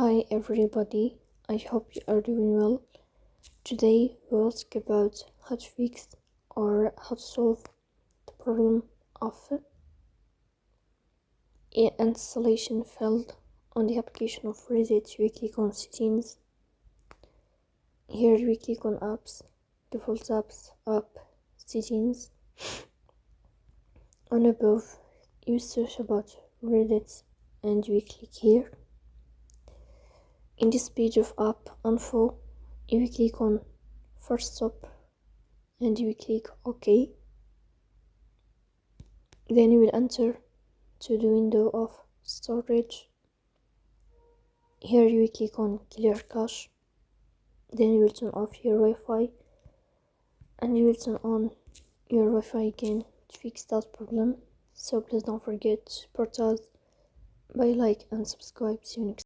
Hi everybody, I hope you are doing well. Today we will talk about how to fix or how to solve the problem of installation failed on the application of Reddit. We click on settings. Here we click on apps, default apps, app, settings. On above you search about Reddit and we click here. In this page of app info, you click on first stop and you click OK. Then you will enter to the window of storage. Here you will click on clear cache. Then you will turn off your Wi-Fi and you will turn on your Wi-Fi again to fix that problem. So please don't forget to support us by like and subscribe. See you next time.